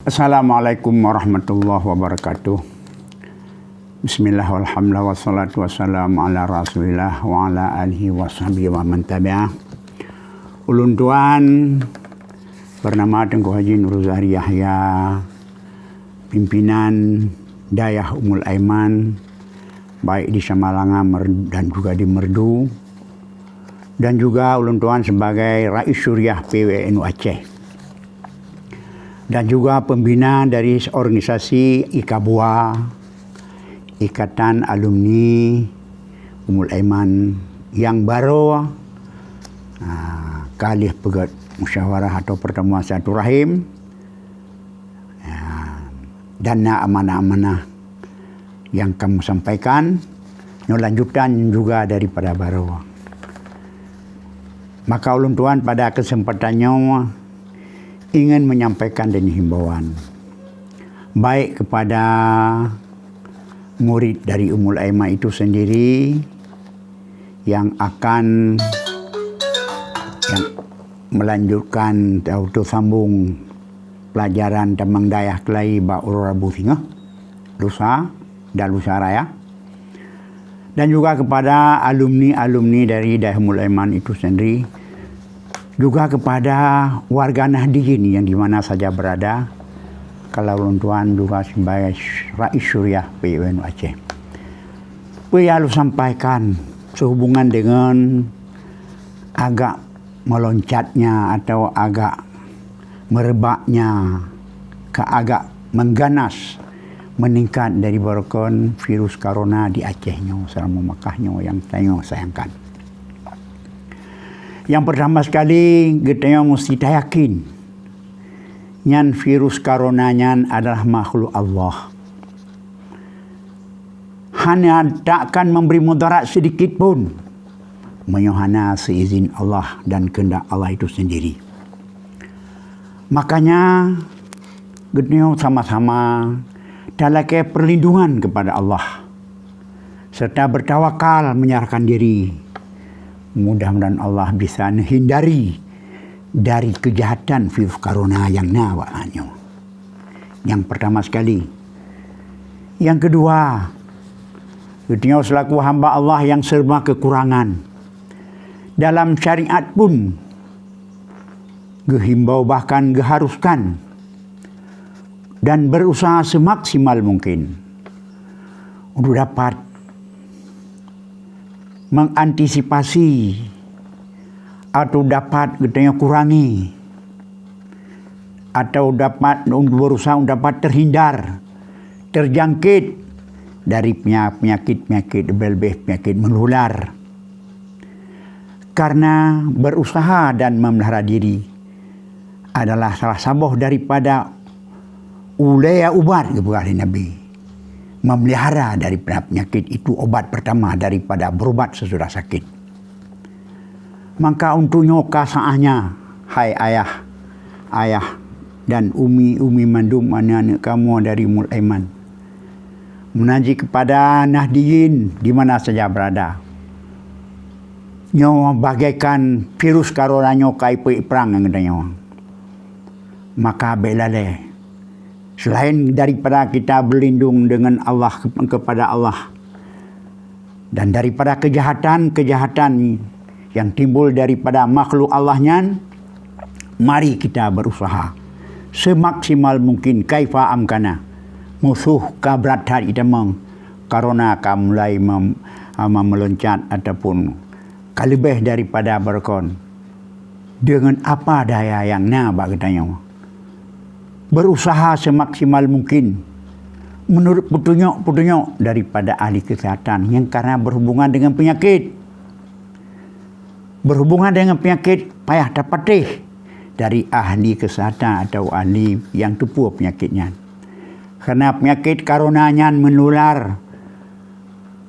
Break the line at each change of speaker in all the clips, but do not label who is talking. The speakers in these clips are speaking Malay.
Assalamualaikum warahmatullahi wabarakatuh. Bismillah walhamdulillah wassalatu wassalamu ala rasulillah wa ala alihi wa sahbihi wa man tabi'ah. Ulun tuan bernama Tengku Haji Nur Zahri Yahya, pimpinan Dayah Ummul Aiman baik di Samalanga dan juga di Merdu, dan juga ulun tuan sebagai Rais Syuriah PWNU Aceh, dan juga pembina dari organisasi IKABUA, Ikatan Alumni Ummul Aiman, yang baru kali pegat musyawarah atau pertemuan silaturahim dan amanah-amanah yang kamu sampaikan, lanjutan juga daripada baru. Maka ulun tuan pada kesempatannya ingin menyampaikan dan himbauan baik kepada murid dari Ummul Aiman itu sendiri yang akan melanjutkan atau sambung pelajaran Tamang Dayah Kelai Ba'ur Rabu Singa Lusa dan Lusa Raya, dan juga kepada alumni-alumni dari Dayah Ummul Aiman itu sendiri, juga kepada warga Nahdiyin yang di mana saja berada, kalau ulun tuan juga sebagai Rais Syuriah PWNU Aceh. Lalu sampaikan sehubungan dengan agak meloncatnya atau agak merebaknya ke agak mengganas meningkat dari barakon virus corona di Acehnya selama Makkahnya yang tengok sayangkan. Yang pertama sekali, kita mesti yakin yang virus corona adalah makhluk Allah. Hanya takkan memberi mudarat sedikit pun, menyuhana seizin Allah dan kehendak Allah itu sendiri. Makanya kita sama-sama dalam perlindungan kepada Allah serta bertawakal menyerahkan diri. Mudah-mudahan Allah bisa menghindari dari kejahatan virus corona yang nawaannya. Yang pertama sekali. Yang kedua, kita selaku hamba Allah yang serba kekurangan. Dalam syariat pun gehimbau bahkan geharuskan dan berusaha semaksimal mungkin untuk dapat mengantisipasi atau dapat kita kurangi atau dapat berusaha dapat terhindar terjangkit dari penyakit lebih penyakit menular, karena berusaha dan memelihara diri adalah salah satu daripada ulaya ubat kepada Nabi. Memelihara daripada penyakit itu obat pertama daripada berobat sesudah sakit. Maka untuknya kasaahnya, hai ayah dan umi mandum anak-anak kamu dari Ummul Aiman, menaji kepada Nahdiyin di mana saja berada. Nyo bagaikan virus corona nyo kai perang yang katanya. Maka belale, selain daripada kita berlindung dengan Allah kepada Allah dan daripada kejahatan yang timbul daripada makhluk Allahnya, mari kita berusaha semaksimal mungkin kaifa amkana musuh kabrat kita corona mulai meloncat ataupun kalibeh daripada berkon dengan apa daya yang nabak katanya. Berusaha semaksimal mungkin menurut petunjuk daripada ahli kesehatan yang karena berhubungan dengan penyakit. Berhubungan dengan penyakit payah dapat dari ahli kesehatan atau ahli yang tepu penyakitnya. Karena penyakit coronanya menular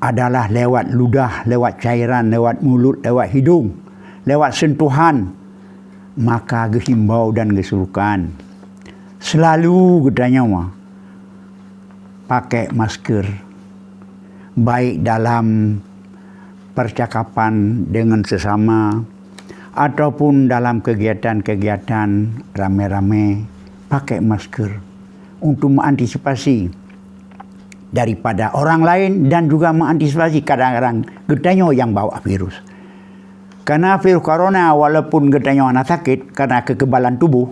adalah lewat ludah, lewat cairan, lewat mulut, lewat hidung, lewat sentuhan. Maka gehimbau dan gesurukan selalu gedanya pakai masker, baik dalam percakapan dengan sesama ataupun dalam kegiatan-kegiatan rame-rame pakai masker. untuk mengantisipasi daripada orang lain dan juga mengantisipasi kadang-kadang getanyo yang bawa virus. Karena virus corona walaupun getanyo anak sakit karena kekebalan tubuh,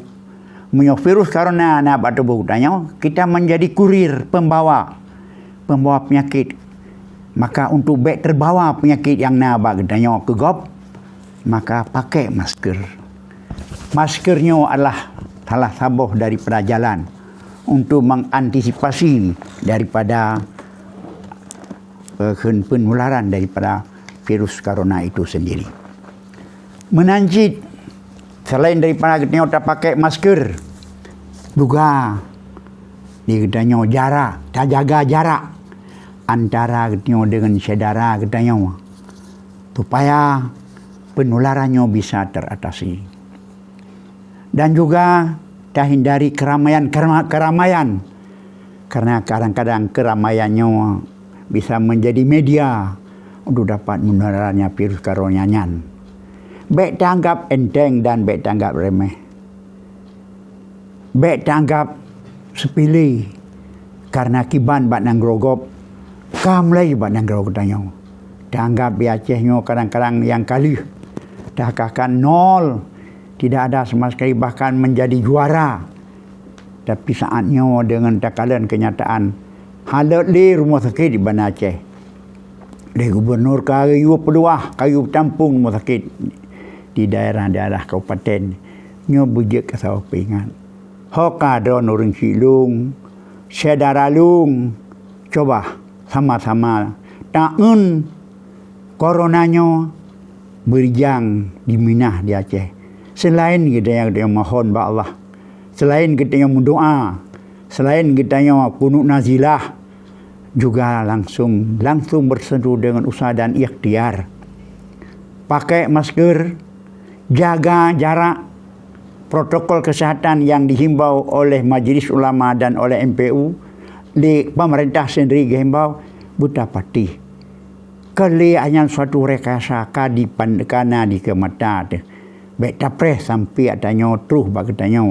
virus corona anak buat tubuh getanyo, kita menjadi kurir pembawa penyakit. Maka untuk baik terbawa penyakit yang nak buat getanyo ke gop, maka pakai masker. Maskernya adalah salah satu daripada jalan untuk mengantisipasi daripada penularan daripada virus corona itu sendiri. Menanjit, selain daripada kita tak pakai masker, juga kita jarak, tak jaga jarak antara kita dengan saudara kita, supaya penularannya bisa teratasi. Dan juga kita hindari keramaian karena kadang-kadang keramaiannya bisa menjadi media untuk dapat menularnya virus corona. Baik tanggap enteng dan baik tanggap remeh, baik tanggap sepilih karena kiban bat nang grogop kam lagi bat nang grogop tanyo tanggap biacehnya kadang-kadang yang kali dah akan nol, tidak ada sama sekali, bahkan menjadi juara. Tapi saatnya dengan takalan kenyataan halat li rumah sakit di Banda Aceh, di gubernur kayu peluah kayu tampung rumah sakit di daerah-daerah kabupaten nyo bujek ke sawah pingan hoka don urang silung saudara lung, coba sama-sama taun coronanya berjang di Minah di Aceh. Selain kita yang mohon ba Allah, selain kita yang mendoa, selain kita yang kunut nazilah, juga langsung berseru dengan usaha dan ikhtiar. Pakai masker, jaga jarak, protokol kesehatan yang dihimbau oleh Majlis Ulama dan oleh MPU, di pemerintah sendiri dihimbau, buta patih. Kali hanya suatu rekayasa kadi pandekana di kemata tu. Baik tapres sampai adanya terus bagitanya.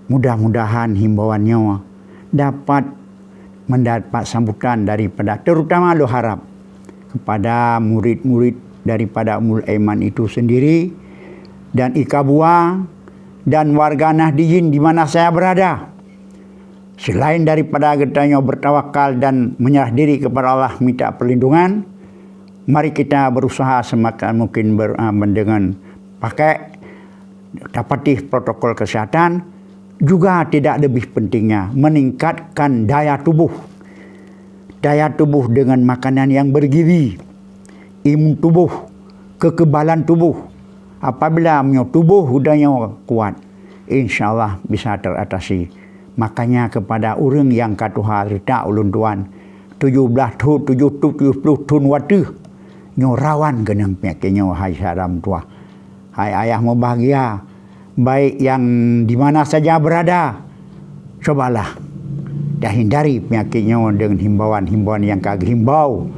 Mudah-mudahan himbauannya dapat mendapat sambutan daripada, terutama lo harap kepada murid-murid daripada Ummul Aiman itu sendiri dan Ika Buah dan warga Nahdiyin di mana saya berada. Selain daripada getanya bertawakal dan menyerah diri kepada Allah minta perlindungan, mari kita berusaha semaksimal mungkin dengan pakai dapati protokol kesehatan. Juga tidak lebih pentingnya meningkatkan daya tubuh dengan makanan yang bergizi, imun tubuh, kekebalan tubuh. Apabila tubuh udahnya kuat, insyaAllah bisa teratasi. Makanya kepada orang yang katuha rita ulun tuan 70 tahun waktu nyo rawan genang penyakitnya. Hai salam tua, hai ayah mau bahagia, baik yang di mana saja berada, cobalah dah hindari penyakitnya dengan himbauan-himbauan yang kagak himbau,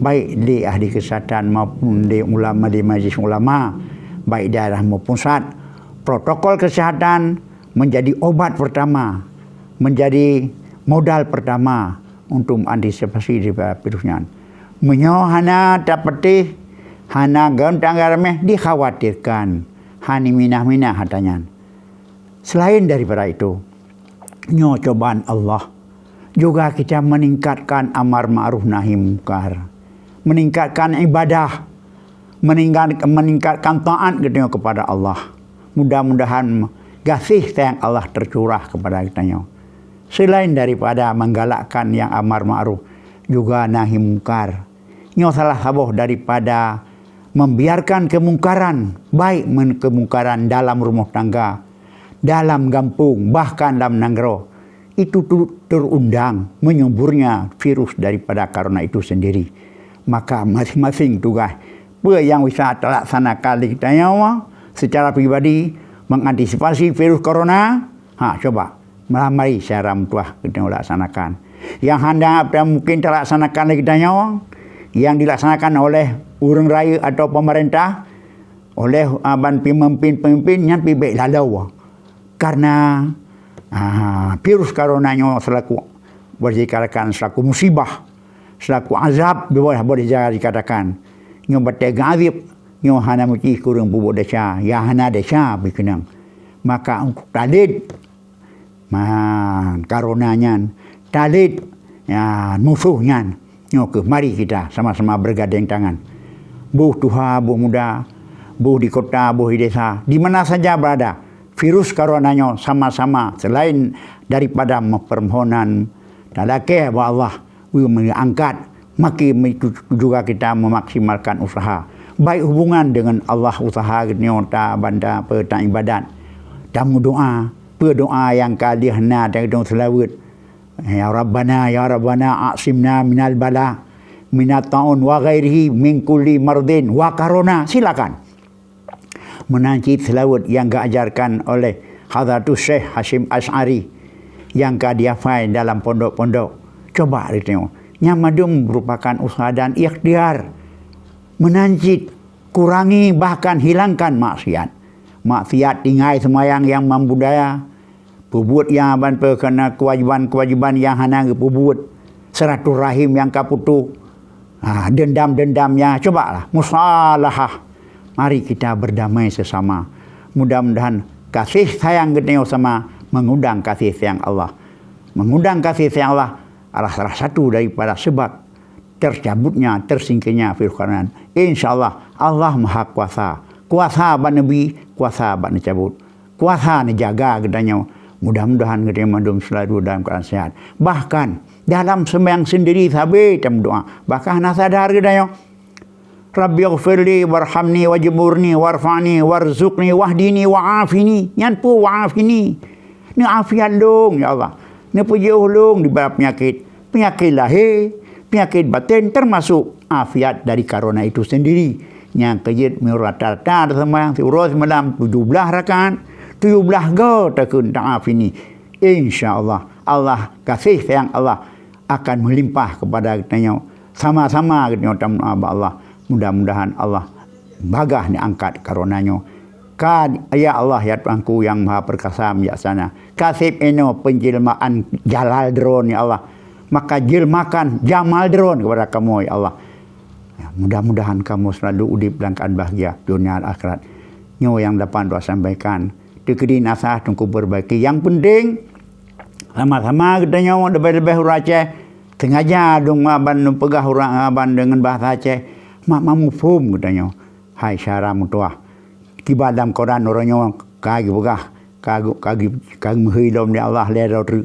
baik di ahli kesehatan maupun di ulama, di majlis ulama, baik daerah maupun pusat. Protokol kesehatan menjadi obat pertama, menjadi modal pertama untuk antisipasi virusnya. Menyohana dapati hana gantang remeh dikhawatirkan, hani minah-minah hatanya. Selain daripada itu, nyo cobaan Allah juga kita meningkatkan amar ma'ruf nahi munkar, meningkatkan ibadah, meningkatkan taat kita kepada Allah. Mudah-mudahan kasih sayang Allah tercurah kepada kita. Selain daripada menggalakkan yang amar ma'ruf juga nahi munkar, nyo salah satu daripada membiarkan kemungkaran, baik kemungkaran dalam rumah tangga, dalam kampung, bahkan dalam negara, itu terundang menyuburnya virus daripada corona itu sendiri. Maka masing-masing tugas apa yang bisa terlaksanakan kita secara pribadi mengantisipasi virus corona, coba mari secara mutuah kita laksanakan. Yang hendak mungkin terlaksanakan kita yang dilaksanakan oleh urang raya atau pemerintah, oleh pemimpin-pemimpin yang baik lalau. Karena Virus coronanya selaku boleh dikatakan selaku musibah, selaku azab boleh dikatakan. Nyo batai gazib, nyo hana muci kurang bubuk desa, ya hana desa bikinang. Maka untuk talit coronanya, talit musuhnya. Nyo ke mari kita sama-sama bergandeng tangan. Buh tuha, buh muda, buh di kota, buh di desa, di mana saja berada. Virus coronanya sama-sama selain daripada permohonan tadake bahwa Allah mengangkat, maka juga kita memaksimalkan usaha. Baik hubungan dengan Allah usaha nyota banda petang ibadat. Tamu doa, berdoa yang kali hena dan selawat. Ya Rabbana a'simna minal bala minat ta'un wa ghairihi min kulli mardin wa karona. Silakan menanci selawat yang diajarkan oleh Hadratus Syekh Hashim Asy'ari yang diafai dalam pondok-pondok. Coba tengok. Nyamadum merupakan usaha dan ikhtiar menanjit, kurangi bahkan hilangkan maksiat. Maksiat tinggai semayang yang membudaya, pubut yang aban perkena kewajiban-kewajiban yang hana pubut, silaturahim yang kaputu, dendam-dendamnya. Cobalah musalahah. Mari kita berdamai sesama. Mudah-mudahan kasih sayang kita sama mengundang kasih sayang Allah. Mengundang kasih sayang Allah adalah salah satu daripada sebab tercabutnya, tersingkirnya virus corona. InsyaAllah Allah Maha Kuasa. Kuasa abad Nabi, kuasa abad cabut. Kuasa jaga gedanya. Mudah-mudahan kita mandum selalu dalam keadaan sehat. Bahkan dalam sembahyang sendiri sahabat dalam doa. Bahkan nasadar gedanya. Rabbi ighfirli warhamni wajburni warfa'ni warzuqni wahdini wa'afini. Yang pu wa'afini. Ni afiat dong ya Allah. Ni pujuh dong di bawah penyakit. Penyakit lahir, penyakit batin termasuk afiat dari corona itu sendiri. Yang kejit rata-rata sembahyang urus malam 17 rakaat, 17 go takun ta'af ini. InsyaAllah Allah kasih sayang Allah akan melimpah kepada kita sama-sama kita tamu Allah. Mudah-mudahan Allah bagah ni angkat coronanya. Ya Allah ya Tuhanku yang Maha Perkasa bijaksana. Kasih eno penjelmaan jalal drone ya Allah. Maka jilmakan jamal drone kepada kamu ya Allah. Ya, mudah-mudahan kamu selalu udip dalam keadaan bahagia dunia dan akhirat. Nyo yang dapat doa sampaikan. Dikedi nasihat untuk perbaiki. Yang penting sama-sama kita nyawa lebih-lebih huruf Aceh. Sengaja dong aban pegah huruf aban dengan bahasa Aceh. Mak mamufum katanya. Hai syara mutuah. Kibar dalam Quran orangnya kagi pegah. Kagi menghilang di Allah lera tu.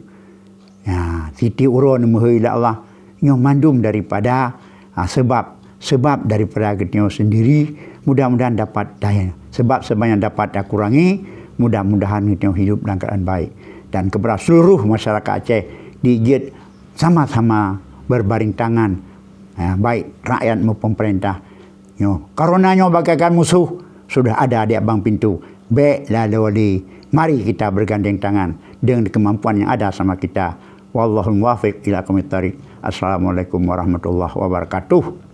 Ya, siti urun menghilang Allah. Nyo mandum daripada sebab daripada kita sendiri. Mudah-mudahan dapat daya. Sebab yang dapat kurangi. Mudah-mudahan kita hidup dalam keadaan baik. Dan kepada seluruh masyarakat Aceh dijid sama-sama berbaring tangan. Ya, baik rakyat maupun pemerintah. Coronanya bagaikan musuh. Sudah ada di abang pintu. Baik lalu mari kita bergandeng tangan dengan kemampuan yang ada sama kita. Wallahul muwaffiq ila aqwamit thariq. Assalamualaikum warahmatullahi wabarakatuh.